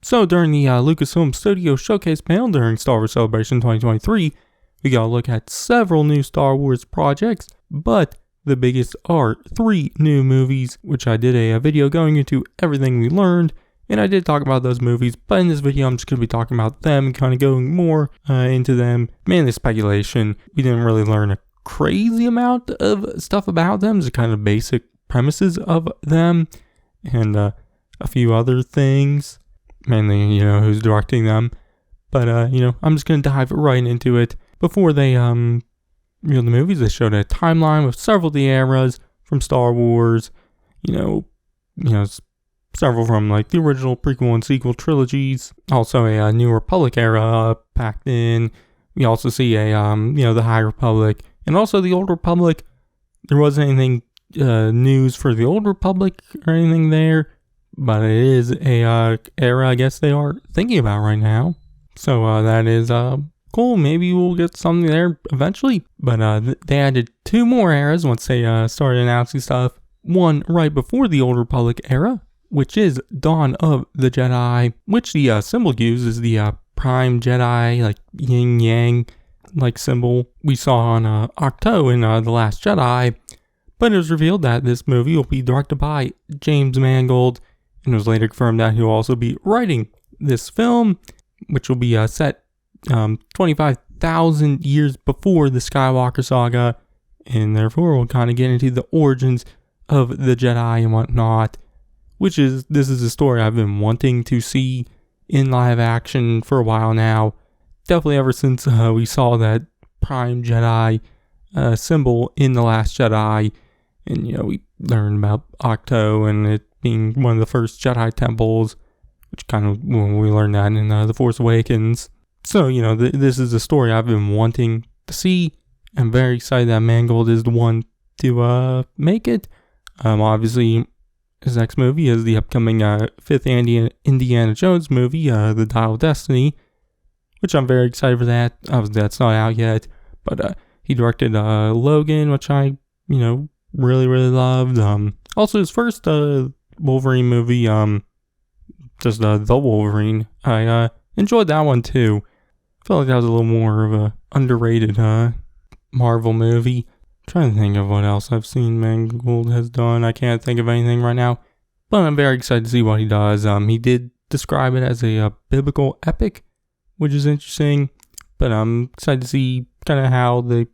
So during the Lucasfilm Studio Showcase panel during Star Wars Celebration 2023, we got to look at several new Star Wars projects, but the biggest are 3 new movies, which I did a video going into everything we learned, and I did talk about those movies, but in this video I'm just going to be talking about them and kind of going more into them, mainly speculation. We didn't really learn a crazy amount of stuff about them, just kind of basic premises of them, and a few other things, mainly, who's directing them, but, I'm just going to dive right into it. Before they, the movies, they showed a timeline with several of the eras from Star Wars, several from like the original prequel and sequel trilogies. Also a New Republic era packed in. We also see a the High Republic and also the Old Republic. There wasn't anything news for the Old Republic or anything there, but it is a era I guess they are thinking about right now. So that is cool. Maybe we'll get something there eventually. But they added 2 more eras once they started announcing stuff. One right before the Old Republic era, which is Dawn of the Jedi, which the symbol uses the Prime Jedi, like yin yang like symbol we saw on Octo in The Last Jedi. But it was revealed that this movie will be directed by James Mangold, and it was later confirmed that he'll also be writing this film, which will be set 25,000 years before the Skywalker saga, and therefore we'll kind of get into the origins of the Jedi and whatnot. This is a story I've been wanting to see in live action for a while now. Definitely ever since we saw that Prime Jedi symbol in The Last Jedi. And, we learned about Octo and it being one of the first Jedi temples, which kind of, when we learned that in The Force Awakens. So, this is a story I've been wanting to see. I'm very excited that Mangold is the one to make it. Obviously, his next movie is the upcoming 5th Indiana Jones movie, The Dial of Destiny, which I'm very excited for that. Obviously, that's not out yet, but he directed Logan, which I, really, really loved. Also, his first Wolverine movie, just The Wolverine, I enjoyed that one too. I felt like that was a little more of a underrated Marvel movie. Trying to think of what else I've seen Mangold has done. I can't think of anything right now, but I'm very excited to see what he does. He did describe it as a biblical epic, which is interesting, but I'm excited to see kind of how they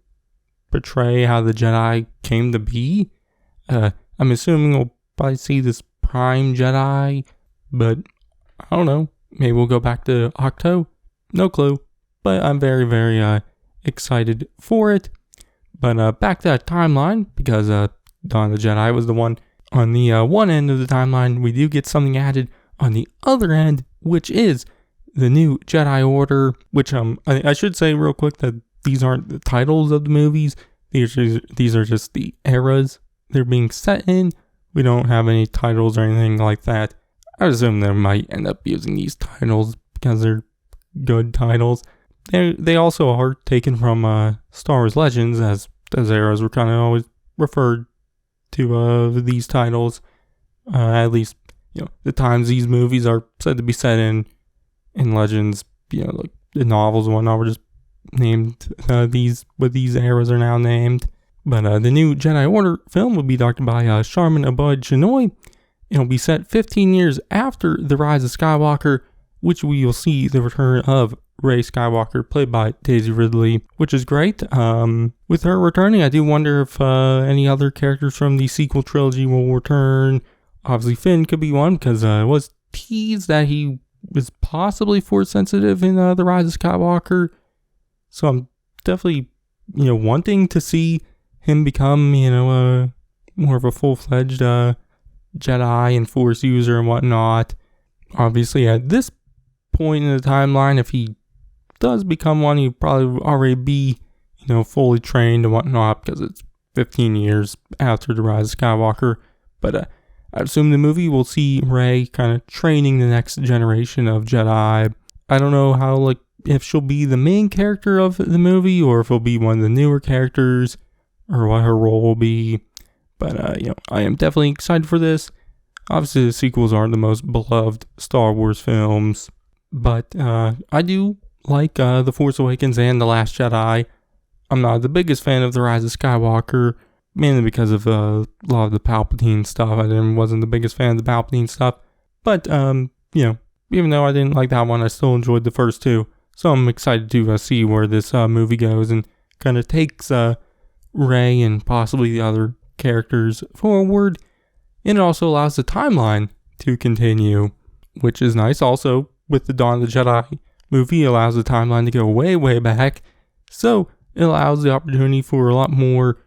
portray how the Jedi came to be. I'm assuming we'll probably see this Prime Jedi, but I don't know. Maybe we'll go back to Octo. No clue, but I'm very, very excited for it. But back to that timeline, because Dawn of the Jedi was the one on the one end of the timeline. We do get something added on the other end, which is the new Jedi Order, which I should say real quick that these aren't the titles of the movies. These are just the eras they're being set in. We don't have any titles or anything like that. I assume they might end up using these titles because they're good titles. They also are taken from Star Wars Legends, as those eras were kind of always referred to these titles. At least, the times these movies are said to be set in Legends, like the novels and whatnot were just named what these eras are now named. But the new Jedi Order film will be directed by Sharman Obaid-Chinoy. It'll be set 15 years after The Rise of Skywalker, which we will see the return of Rey Skywalker, played by Daisy Ridley, which is great. With her returning, I do wonder if any other characters from the sequel trilogy will return. Obviously, Finn could be one, because it was teased that he was possibly Force sensitive in The Rise of Skywalker. So I'm definitely, wanting to see him become, more of a full-fledged Jedi and Force user and whatnot. Obviously, at this point in the timeline, if he does become one, he'd probably already be, fully trained and whatnot, because it's 15 years after The Rise of Skywalker. But I assume the movie will see Rey kind of training the next generation of Jedi. I don't know how, if she'll be the main character of the movie, or if it'll be one of the newer characters, or what her role will be. But, I am definitely excited for this. Obviously, the sequels aren't the most beloved Star Wars films, but I do like The Force Awakens and The Last Jedi. I'm not the biggest fan of The Rise of Skywalker, mainly because of a lot of the Palpatine stuff. Wasn't the biggest fan of the Palpatine stuff, but even though I didn't like that one, I still enjoyed the first two. So I'm excited to see where this movie goes and kind of takes Rey and possibly the other characters forward. And it also allows the timeline to continue, which is nice. Also, with the Dawn of the Jedi movie, it allows the timeline to go way, way back. So it allows the opportunity for a lot more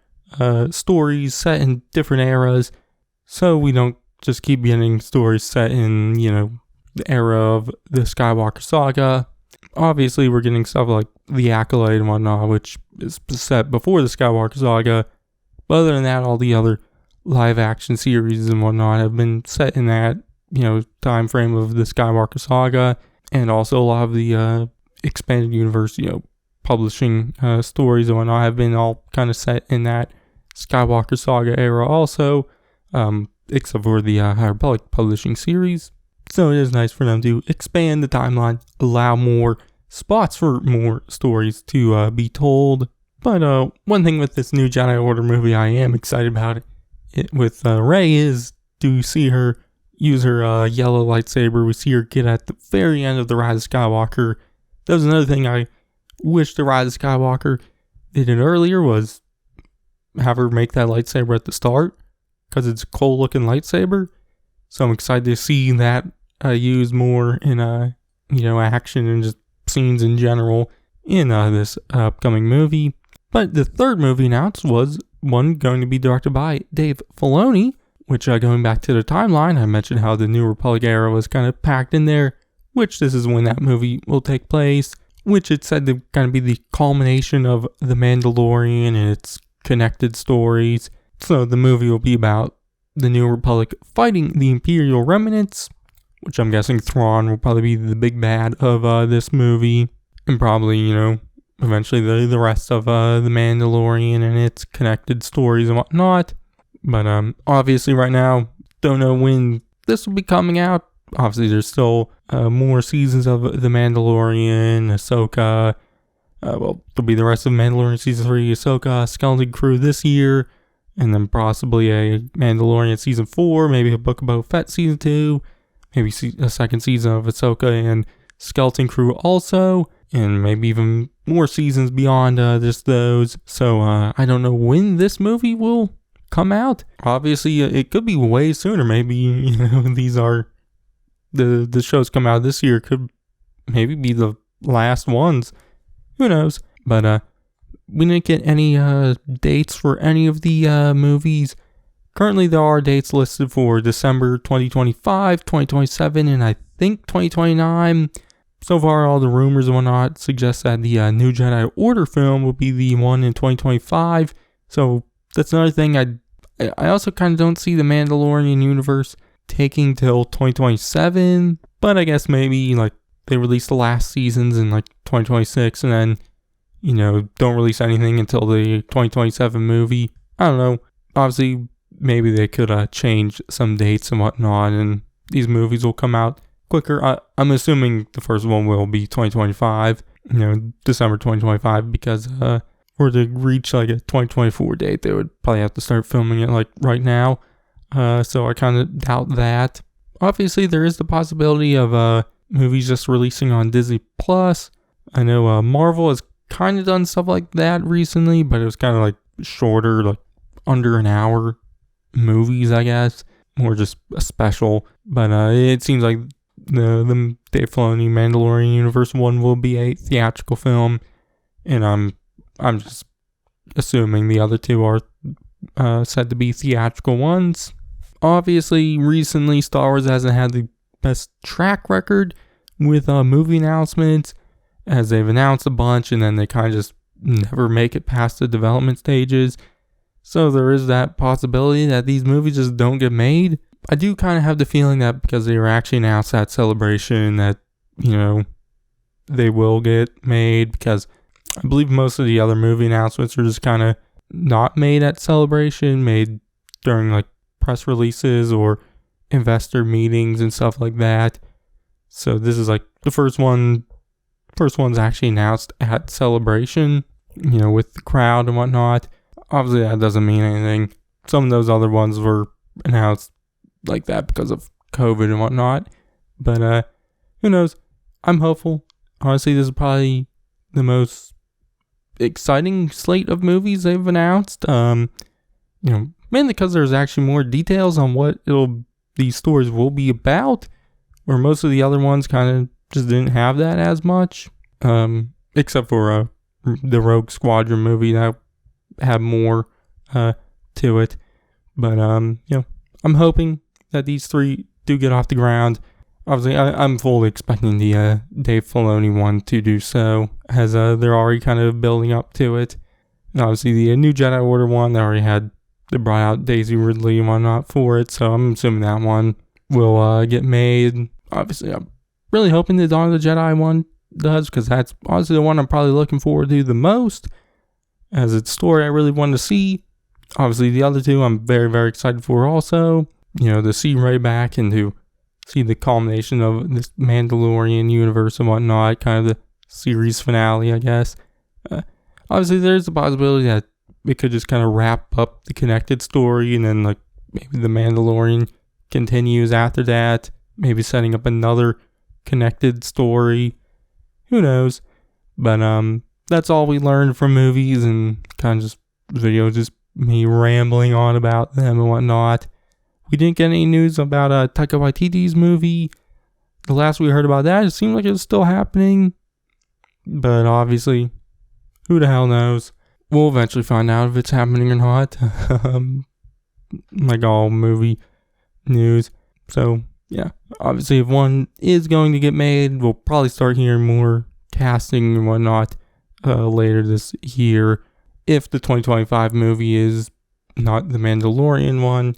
stories set in different eras. So we don't just keep getting stories set in, the era of the Skywalker saga. Obviously, we're getting stuff like The Acolyte and whatnot, which is set before the Skywalker saga. But other than that, all the other live action series and whatnot have been set in that, time frame of the Skywalker saga. And also a lot of the expanded universe, publishing stories and whatnot have been all kind of set in that Skywalker saga era also, except for the High Republic publishing series. So it is nice for them to expand the timeline, allow more spots for more stories to be told. But one thing with this new Jedi Order movie I am excited about it with Rey is to see her use her yellow lightsaber. We see her get at the very end of The Rise of Skywalker. That was another thing I wish The Rise of Skywalker did it earlier, was have her make that lightsaber at the start, because it's a cool looking lightsaber. So I'm excited to see that used more in action and just scenes in general in this upcoming movie. But the third movie announced was one going to be directed by Dave Filoni, which going back to the timeline, I mentioned how the New Republic era was kind of packed in there, which this is when that movie will take place, which it's said to kind of be the culmination of The Mandalorian and its connected stories. So the movie will be about the New Republic fighting the Imperial remnants, which I'm guessing Thrawn will probably be the big bad of this movie, and probably, eventually the rest of The Mandalorian and its connected stories and whatnot. But obviously right now, don't know when this will be coming out. Obviously there's still more seasons of The Mandalorian, Ahsoka. There'll be the rest of Mandalorian Season 3, Ahsoka, Skeleton Crew this year, and then possibly a Mandalorian Season 4, maybe a Book of Boba Fett Season 2, maybe a second season of Ahsoka and Skeleton Crew also, and maybe even more seasons beyond just those. So I don't know when this movie will come out. Obviously, it could be way sooner. Maybe, these are the shows come out this year, could maybe be the last ones. Who knows? But we didn't get any dates for any of the movies. Currently, there are dates listed for December 2025, 2027, and I think 2029. So far, all the rumors and whatnot suggest that the new Jedi Order film will be the one in 2025. So that's another thing. I also kind of don't see the Mandalorian universe taking till 2027. But I guess maybe they release the last seasons in 2026 and then, don't release anything until the 2027 movie. I don't know. Obviously, maybe they could change some dates and whatnot, and these movies will come out quicker. I'm assuming the first one will be 2025, December 2025, because for to reach a 2024 date, they would probably have to start filming it right now. So I kind of doubt that. Obviously, there is the possibility of movies just releasing on Disney Plus. I know Marvel has kind of done stuff like that recently, but it was kind of shorter, under an hour movies, I guess, more just a special. But it seems like the Dave Filoni Mandalorian Universe one will be a theatrical film, and I'm just assuming the other two are said to be theatrical ones. Obviously, recently Star Wars hasn't had the best track record with movie announcements, as they've announced a bunch and then they kind of just never make it past the development stages. So there is that possibility that these movies just don't get made. I do kind of have the feeling that because they were actually announced at Celebration that, they will get made, because I believe most of the other movie announcements are just kind of not made at Celebration, made during press releases or investor meetings and stuff like that. So this is like the first one's actually announced at Celebration, with the crowd and whatnot. Obviously that doesn't mean anything. Some of those other ones were announced like that because of COVID and whatnot. But who knows? I'm hopeful. Honestly, this is probably the most exciting slate of movies they've announced. Mainly because there's actually more details on what these stories will be about, where most of the other ones kind of just didn't have that as much. Except for the Rogue Squadron movie that had more to it. But I'm hoping that these three do get off the ground. Obviously, I'm fully expecting the Dave Filoni one to do so, as they're already kind of building up to it. And obviously, the New Jedi Order one, they brought out Daisy Ridley and whatnot for it, so I'm assuming that one will get made. Obviously, I'm really hoping the Dawn of the Jedi one does, because that's honestly the one I'm probably looking forward to the most, as it's a story I really want to see. Obviously, the other two I'm very, very excited for also. To see Rey back and to see the culmination of this Mandalorian universe and whatnot, kind of the series finale, I guess. Obviously, there's a possibility that it could just kind of wrap up the connected story, and then like maybe the Mandalorian continues after that, maybe setting up another connected story. Who knows? But that's all we learned from movies, and kind of just video, just me rambling on about them and whatnot. We didn't get any news about Taika Waititi's movie. The last we heard about that, it seemed like it was still happening. But obviously, who the hell knows? We'll eventually find out if it's happening or not. Like all movie news. So, yeah. Obviously, if one is going to get made, we'll probably start hearing more casting and whatnot later this year. If the 2025 movie is not the Mandalorian one,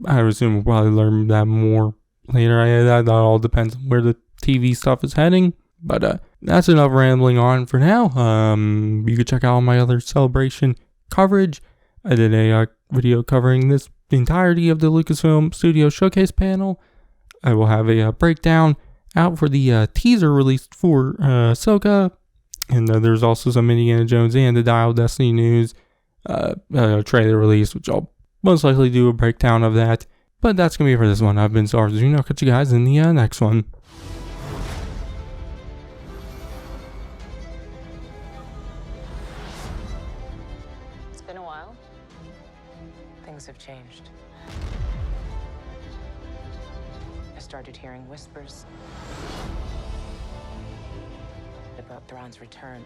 I would assume we'll probably learn that more later. That all depends on where the TV stuff is heading. But that's enough rambling on for now. You can check out my other Celebration coverage. I did a video covering the entirety of the Lucasfilm Studio Showcase panel. I will have a breakdown out for the teaser released for Ahsoka. And there's also some Indiana Jones and the Dial of Destiny news trailer release, which I'll most likely do a breakdown of that. But that's going to be it for this one. I've been Sarzuno. I'll catch you guys in the next one. It's been a while. Things have changed. I started hearing whispers about Thrawn's return.